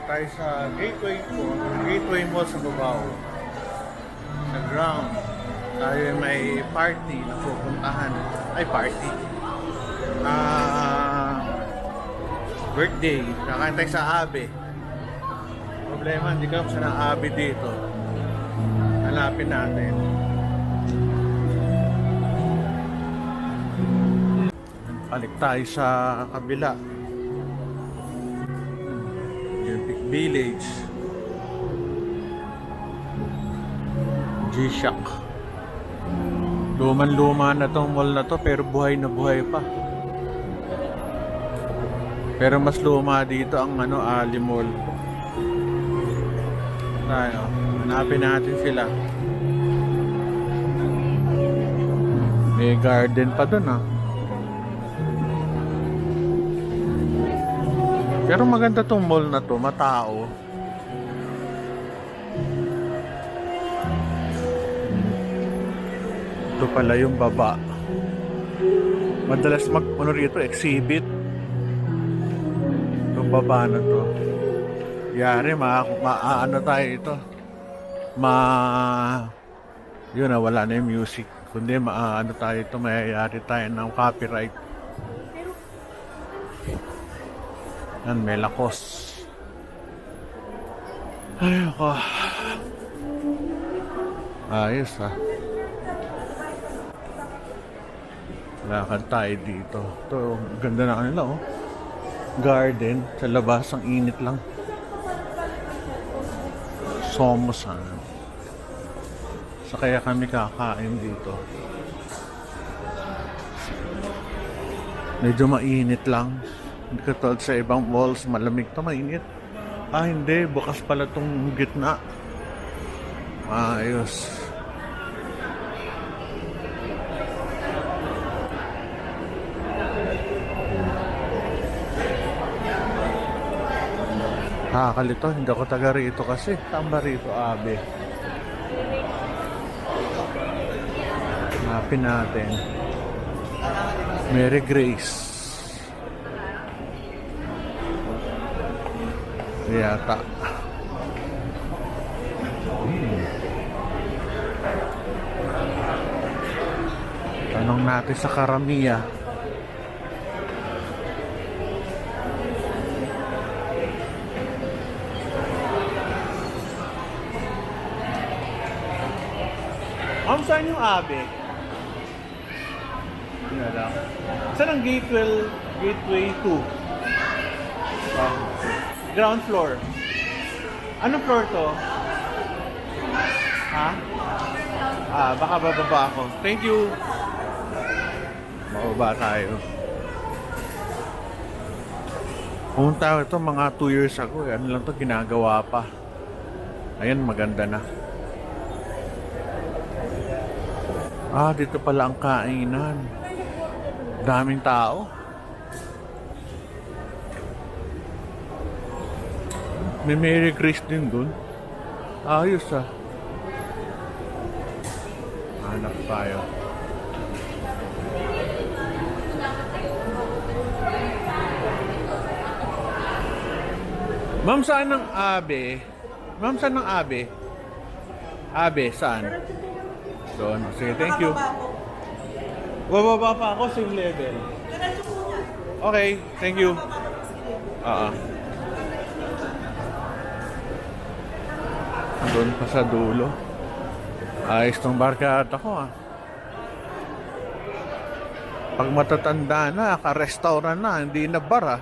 tayo sa Gateway po. Gateway Mall sa Babao. Sa ground. Tayo may party na pupuntahan. Ay, party. Birthday. Kakain tayo sa Abe. Problema, hindi ka sa ng Abe dito. Hanapin natin. Balik tayo sa kabila. Olympic Village. G-Shock. Luman-luma na tong mall na to pero buhay na buhay pa. Pero mas luma dito ang Ali Mall. Tayo, hanapin natin sila. May garden pa dun Pero maganda tong mall na to, matao. Ito pala yung baba. Madalas rito, exhibit. Itong baba na to. Yari, ano tayo ito. Yun na, wala na yung music. Kundi ano tayo ito, mayayari tayo ng copyright. Yan, may lakos. Ay, ako. Ayos lakad tayo dito. Ito, ganda na kanila Garden, sa labas, ang init lang. Somos sa kaya kami kakain dito. Medyo mainit lang. Hindi katulad sa ibang malls, malamig to, mainit. Hindi, bukas pala tong gitna. Ayos. Kalito, hindi ako taga rito kasi. Tamba rito, Abe. Hanapin natin. Mary Grace. Yata. Tanong natin sa Karamiya. Saan yung Abe? Hindi na lang. Saan ang Gateway 2? Ground floor. Anong floor to? Baka bababa ako. Thank you. Bababa tayo. Pumunta ito mga 2 years ago. Ano lang to, ginagawa pa. Ayan, maganda na. Dito pala ang kainan. Daming tao. May Mary Grace din dun. Ayos Hanap tayo. Ma'am, saan ang Abe? Ma'am, saan ang Abe? Abe, saan? Doon. Sige, thank you. Bababa pa ako, same level. Okay, thank you. Doon pa sa dulo. Ayos tong barkada ko Pag matatanda na, ka-restaurant na, hindi na bar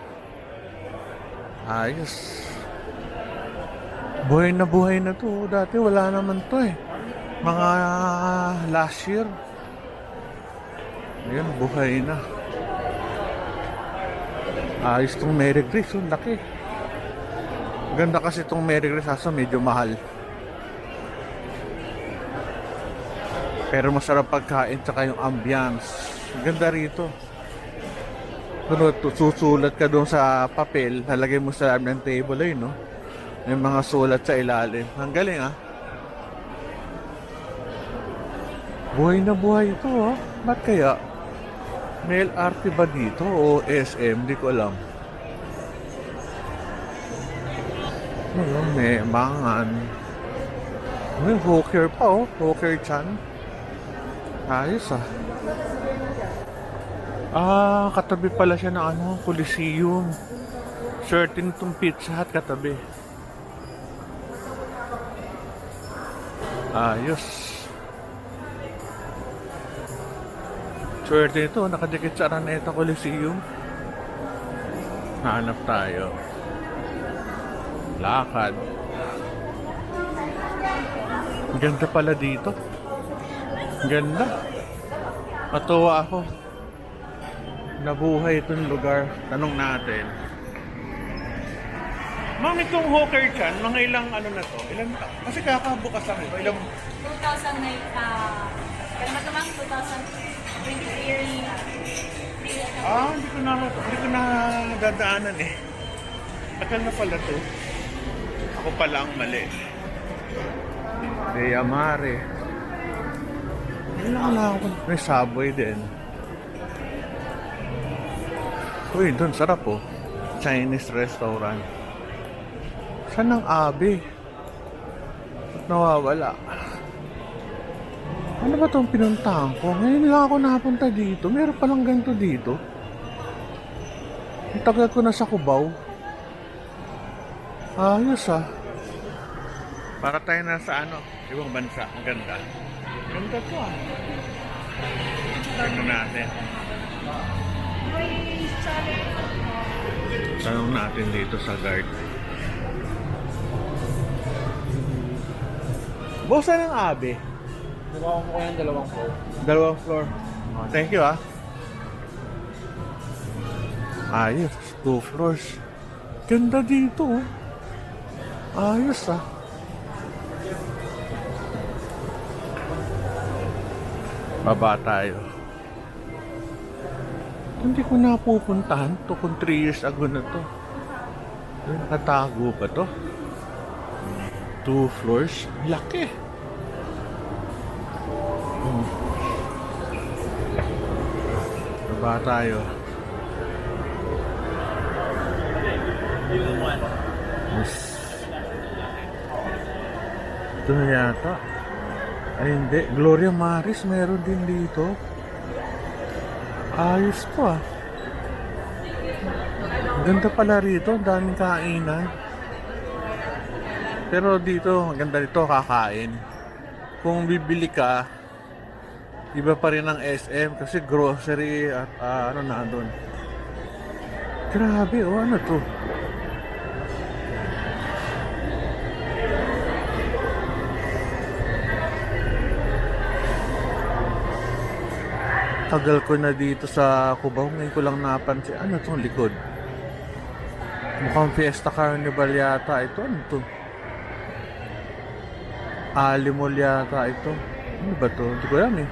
Ayos. Buhay na to. Dati wala naman to Mga last year. Ayan, buhay na. Ayos tong Mary Grace, laki. Ganda kasi tong Mary Grace, medyo mahal. Pero masarap pagkain, tsaka yung ambience. Ganda rito. Susulat ka doon sa papel, lalagay mo sa ng table May mga sulat sa ilalim. Ang galing Buhay na buhay ito Ba't kaya? May LRT ba dito o SM? Hindi ko alam. Ayun, may mangan. May hawker pa oh. Hawker chan. Ayos ah. Ah, katabi pala siya ng ano, Coliseum. Certain itong Pizza Hut katabi. Ayos. Swerte ito, nakadikit sa Araneta Coliseum. Hanap tayo. Lakad. Ganda pala dito. Ganda. Matuwa ako. Nabuhay itong lugar. Tanong natin. Ma'am, itong Hawker Chan, mga ilang ano na to? Ilang kasi kakabukas lang ito. Ilang 2009, pero matamang 2023 yearly na. hindi ko na dadaanan eh. Akal na pala to. Ako pala ang mali. Dea Mare. Ilang lang ako. May Subway din. Uy, doon sarap oh. Chinese restaurant. Saan ang Abi? Ba't nawawala? Ano ba itong pinuntahan ko? Ngayon lang ako napunta dito. Meron palang ganito dito. Ang tagal ko na sa Cubao. Ayos ah. Para tayo na sa ano, ibang bansa. Ang ganda. Ganda to ah. Tignan natin. Tanong natin dito sa guard. Boss, saan ang Abi? Dalawang ko yan, dalawang floor. Dalawang floor. Oh, thank you ah. Ayos, 2 floors. Ganda dito oh. Ayos ah. Baba tayo. Hindi ko napupuntahan to kung 3 years ago na to. Nakatago pa to. 2 floors. Laki. Baba tayo. Yes. Ito na yata. Ay hindi. Gloria Maris meron din dito. Ayos to ah. Ganda pala rito. Daming kainan. Pero dito, maganda dito kakain. Kung bibili ka, iba pa rin ang SM kasi grocery at ano na doon. Grabe oh, ano to? Tagal ko na dito sa Cubao, ngayon ko lang napansin. Ano tong likod? Mukhang Fiesta Carnival yata ito. Ano to? Alimol yata ito. Ano ba to? Hindi ko alam eh.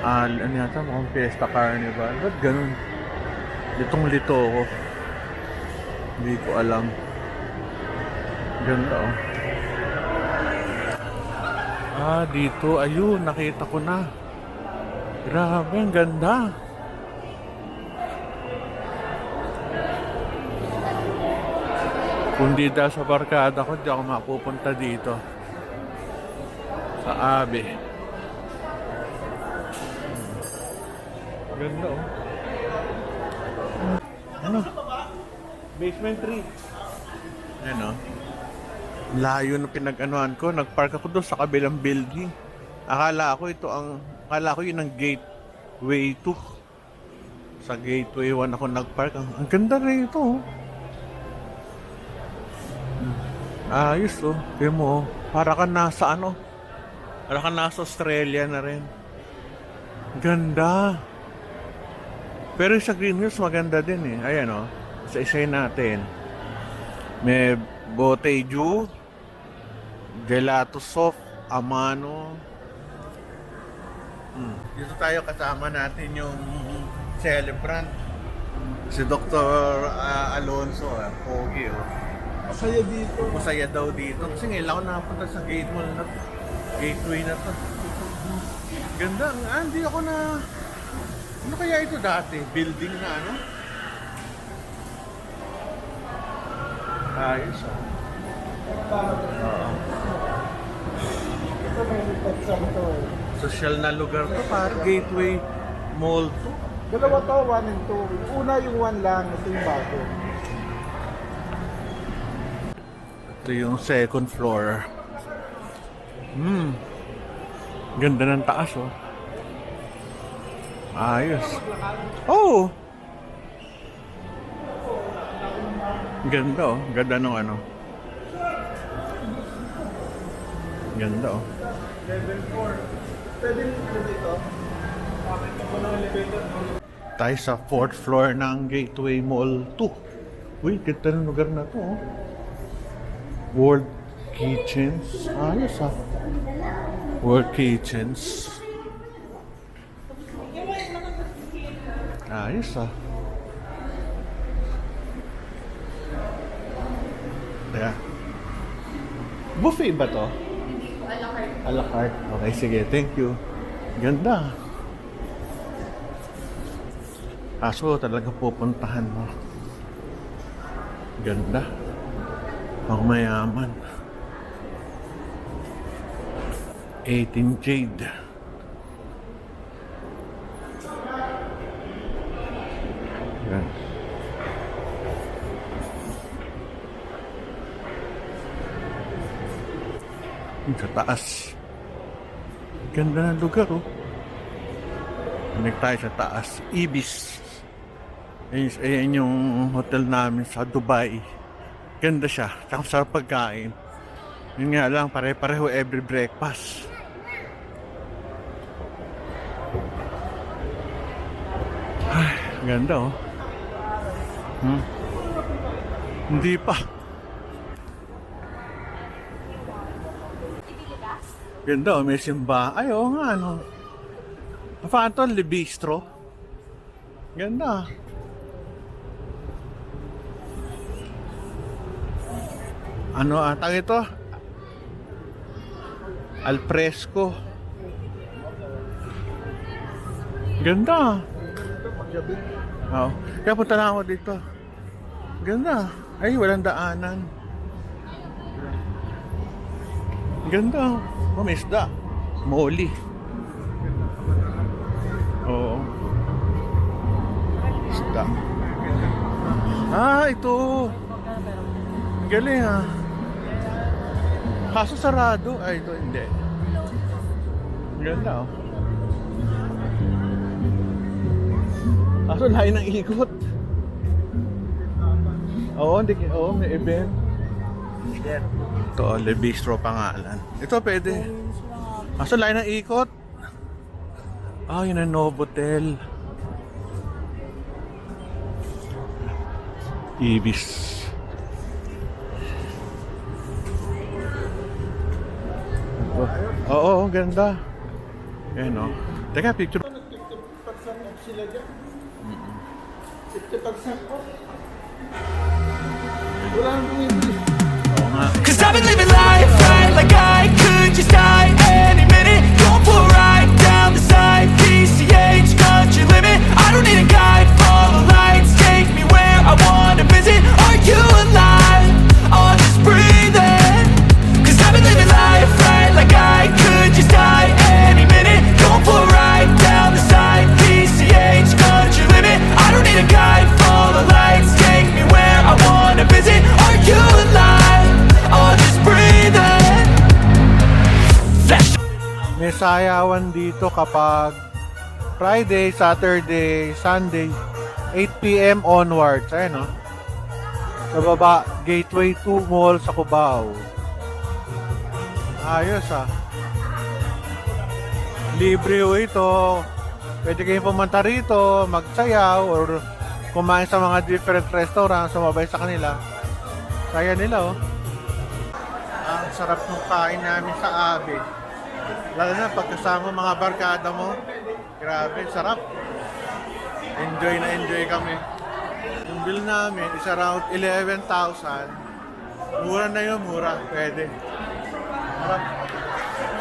Ano yata? Mukhang Fiesta Carnival. Ba't ganun? Litong-lito ako. Hindi ko alam. Ganda oh. Dito. Ayun, nakita ko na. Grabe, ang ganda. Kung di dahil sa barkada ko, di ako mapupunta dito. Sa Abi. Ganda oh. Ano? Basement 3. Ano? Layo na pinag-anuhan ko. Nagpark ako doon sa kabilang building. Akala ko yun ang gateway 2. Sa gateway 1 ako nagpark. Ang ganda rin ito oh. Ayos oh. Kaya mo oh. Para ka nasa ano? Para ka nasa Australia na rin. Ganda. Pero sa Green Hills maganda din eh. Ayan oh. Isa-isay natin. May Boteju, Gelato Soft, Amano. Dito tayo kasama natin yung celebrant. Si Dr. Alonso. Pogi oh. Masaya dito. Masaya daw dito. Kasi ngayon ako napunta sa gateway na to. Ganda. Hindi ako na... Ano kaya ito dati? Building na ano? Ayos ah. Oo. Ito may reception to eh. Social na lugar to, par Gateway Mall 2. Dalawa to, 1 and 2. Una yung 1 lang, ito yung bago. Ito yung second floor. Ganda ng taas, oh. Ayos. Oh! Ganda, oh. Ganda nung ano. Ganda, oh. Level 4. Pwede nyo dito? Bakit ako ng elevator? Tayo sa 4th floor ng Gateway Mall 2. Uy, ganda ng lugar na to, oh. World Kitchens. Ayos, ah. World Kitchens. Ayos, ah. Teka. Buffet ba to? Hindi ko a la carte. A la carte. Okay, sige. Thank you. Ganda. Kaso talaga pupuntahan mo. Ganda. Ang mayaman. 18 Jade. Yan. Yung sa taas. Ganda ng lugar, oh. Connect tayo sa taas. Ibis. Ayan yung hotel namin sa Dubai. Ganda siya. Tsaka sarap pagkain. Yun nga lang, pare-pareho every breakfast. Ay, ganda, oh. Hindi pa. Ganda, oh. May simba. Ay, oo nga, ano. Phantom Le Bistro. Ganda. Ano ata ito? Al fresco. Ganda. Oo. Kaya punta na ako dito. Ganda. Ay, walang daanan. Ganda. Oh, may isda. Moli. Oo. Isda. Ah, ito. Galing, ha. Kaso sarado. Ay, ito hindi. Ganda, oh. Kaso layo ng ikot. Oo, hindi. Oo, may event. Ito, Le Bistro pangalan. Ito pwede. Kaso layo ng ikot. Ah, yun ang Novotel. Ibis. Oo, ganda. Ayan, oh. Teka, picture. 50% off sila dyan. 50% off. Wala nang bumibili. Oo nga. Cause I've been living life right like I could just die any minute. Going for a ride down the side, PCH, country limit. I don't need a guide, follow lights, take me where I wanna visit. Are you alive? I'll just breathe in. Cause I've been living life right like I could just die any minute. Going for a ride down the side, PCH, country limit. I don't need a guide, follow lights, take me where I wanna visit. Are you alive? I'll just breathe in. Flash. May sayawan dito kapag Friday, Saturday, Sunday, 8 p.m. onwards. Ayan, no? Sa baba, Gateway 2 Mall sa Cubao. Ayos, ah. Libre ho ito. Pwede kayong pumunta rito, magsayaw, or kumain sa mga different restaurants, sumabay sa kanila. Saya nila, oh. Ang sarap ng kain namin sa Abe. Lalo na pagkasama mga barkada mo. Grabe, sarap. Enjoy na enjoy kami. Yung bill namin is around 11,000. Mura na yun, mura. Pwede. Sarap.